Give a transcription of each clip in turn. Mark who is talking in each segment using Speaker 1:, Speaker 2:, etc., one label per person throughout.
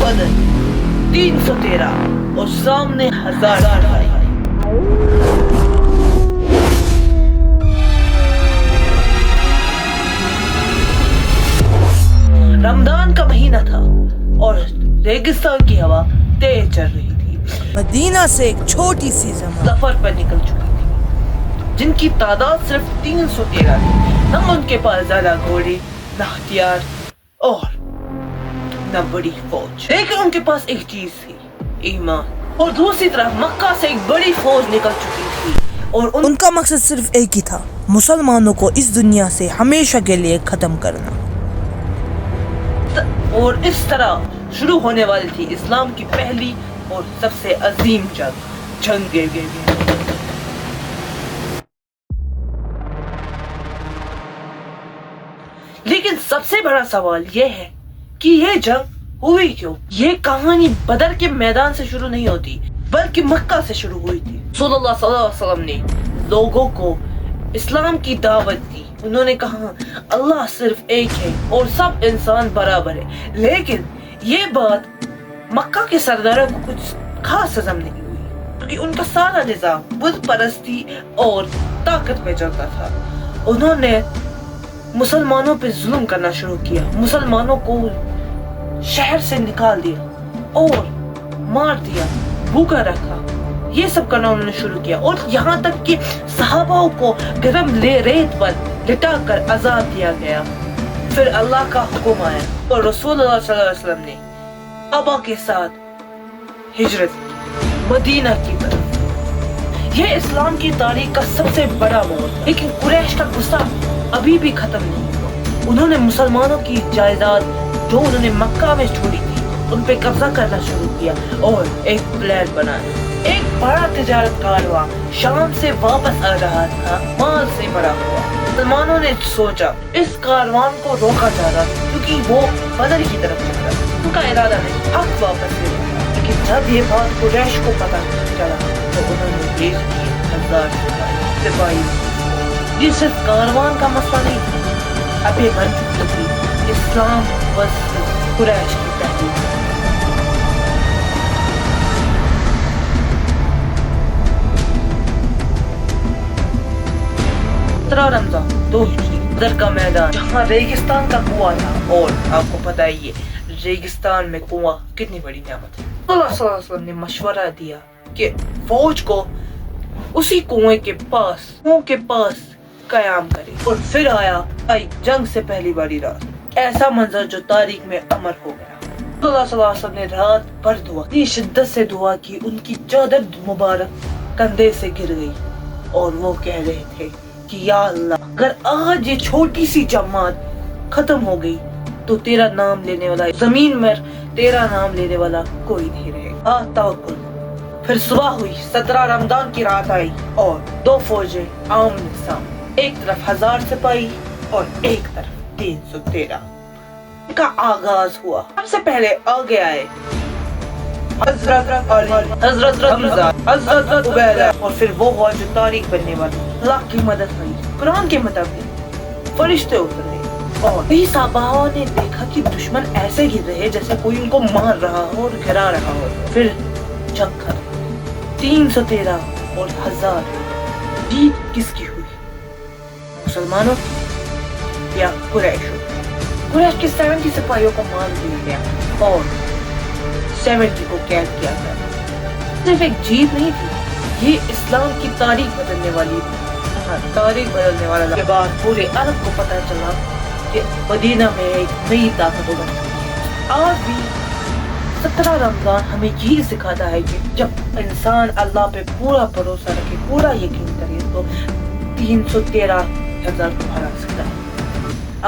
Speaker 1: بدن 313 اور سامنے 1000 سپاہی۔ رمضان کا مہینہ تھا اور ریگستان کی ہوا تیز چل رہی تھی۔
Speaker 2: مدینہ سے ایک چھوٹی سی زمین
Speaker 1: سفر پر نکل چکی تھی، جن کی تعداد صرف 313 تھی۔ نہ ان کے پاس زیادہ گھوڑے، نہ ہتھیار اور نہ بڑی فوج، لیکن ان کے پاس ایک چیز تھی، ایمان۔ اور دوسری طرف مکہ سے ایک بڑی فوج نکل چکی تھی اور
Speaker 2: ان کا مقصد صرف ایک ہی تھا، مسلمانوں کو اس دنیا سے ہمیشہ کے لیے ختم کرنا۔
Speaker 1: اور اس طرح شروع ہونے والی تھی اسلام کی پہلی اور سب سے عظیم جنگ گرگیر۔ لیکن سب سے بڑا سوال یہ ہے کہ یہ جنگ ہوئی کیوں؟ یہ کہانی بدر کے میدان سے شروع نہیں ہوتی بلکہ مکہ سے شروع ہوئی تھی۔ رسول اللہ صلی اللہ علیہ وسلم نے لوگوں کو اسلام کی دعوت دی۔ انہوں نے کہا اللہ صرف ایک ہے اور سب انسان برابر ہے، لیکن یہ بات مکہ کے سرداروں کو کچھ خاص ہضم نہیں ہوئی، کیونکہ ان کا سارا نظام بت پرستی اور طاقت پہ چلتا تھا۔ انہوں نے مسلمانوں پہ ظلم کرنا شروع کیا، مسلمانوں کو شہر سے نکال دیا اور مار دیا، بھوکا رکھا، یہ سب کرنا انہوں نے شروع کیا، اور یہاں تک کہ صحابہ کو گرم ریت پر لٹا کر عذاب دیا گیا۔ پھر اللہ کا حکم آیا اور رسول اللہ صلی اللہ علیہ وسلم نے صحابہ کے ساتھ ہجرت کی مدینہ کی طرف۔ یہ اسلام کی تاریخ کا سب سے بڑا موڑ تھا، لیکن قریش کا غصہ ابھی بھی ختم نہیں ہوا۔ انہوں نے مسلمانوں کی جائیداد جو انہوں نے مکہ میں چھوڑی تھی ان پہ قبضہ کرنا شروع کیا اور ایک پلان بنایا۔ ایک بڑا تجارت کارواں شام سے واپس آ رہا تھا، مال سے بھرا ہوا۔ مسلمانوں نے سوچا اس کاروان کو روکا جا رہا کیونکہ وہ بدر کی طرف چل رہا۔ ان کا ارادہ نہیں حق واپس لے لیا، لیکن جب یہ بات قریش کو پتہ چلا تو انہوں نے بھیج دیے 1000 سپاہی۔ یہ صرف کاروان کا مسئلہ نہیں تھا، اب یہ بن چکی تھی اسلام ورسز قریش کی تحریک۔ 17 رمضان 2 ہجری بدر کا میدان، جہاں ریگستان کا کنواں تھا، اور آپ کو پتہ ہی ہے ریگستان میں کنواں کتنی بڑی نعمت ہے۔ اللہ صلی اللہ علیہ وسلم نے مشورہ دیا کہ فوج کو اسی کنویں کے پاس قیام کرے، اور پھر آئی جنگ سے پہلی باری رات، ایسا منظر جو تاریخ میں امر ہو گیا۔ اللہ صلی اللہ علیہ وسلم نے رات بھر دعا کی، شدت سے دعا کی، ان کی چادر مبارک کندھے سے گر گئی اور وہ کہہ رہے تھے کہ یا اللہ اگر آج یہ چھوٹی سی جماعت ختم ہو گئی تو تیرا نام لینے والا زمین میں تیرا نام لینے والا کوئی نہیں رہے گا۔ توکل۔ پھر صبح ہوئی، 17 رمضان کی رات آئی اور 2 فوجیں آمنے سامنے، ایک طرف 1000 سپاہی اور ایک طرف 313 کا آغاز ہوا۔ سب سے پہلے آگے آئے حضرت علی، حضرت حمزہ، حضرت عبیدہ، اور پھر وہ ہوا جو تاریخ بننے والی۔ اللہ کی مدد ہوئی، قرآن کے مطابق فرشتے اترے اور کئی صحابہ نے دیکھا کہ دشمن ایسے گر رہے جیسے کوئی ان کو مار رہا ہو اور گرا رہا ہو۔ پھر جنگ ختم، 313 اور 1000۔ جیت کس کی ہوئی؟ مسلمانوں کی یا قریشوں؟ قریش کے 70 سپاہیوں کو مار دیا گیا اور 70 کو قید کیا گیا۔ صرف ایک جیت نہیں تھی، یہ اسلام کی تاریخ بدلنے والی تھی۔ تاریخ بدلنے والا کے بعد پورے عرب کو پتہ چلا کہ مدینہ میں ایک نئی طاقت ابھر چکی ہے۔ آج بھی 17 رمضان ہمیں یہ سکھاتا ہے کہ جب انسان اللہ پہ پورا بھروسہ رکھے، پورا یقین کرے تو 313 1000 کو ہرا سکتا ہے۔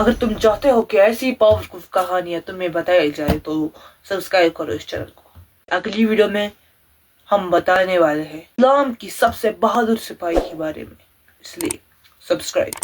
Speaker 1: اگر تم چاہتے ہو کہ ایسی پاورفل کہانیاں تمہیں بتائی جائے تو سبسکرائب کرو اس چینل کو۔ اگلی ویڈیو میں ہم بتانے والے ہیں اسلام کی سب سے بہادر سپاہی کے بارے میں، اس لیے سبسکرائب۔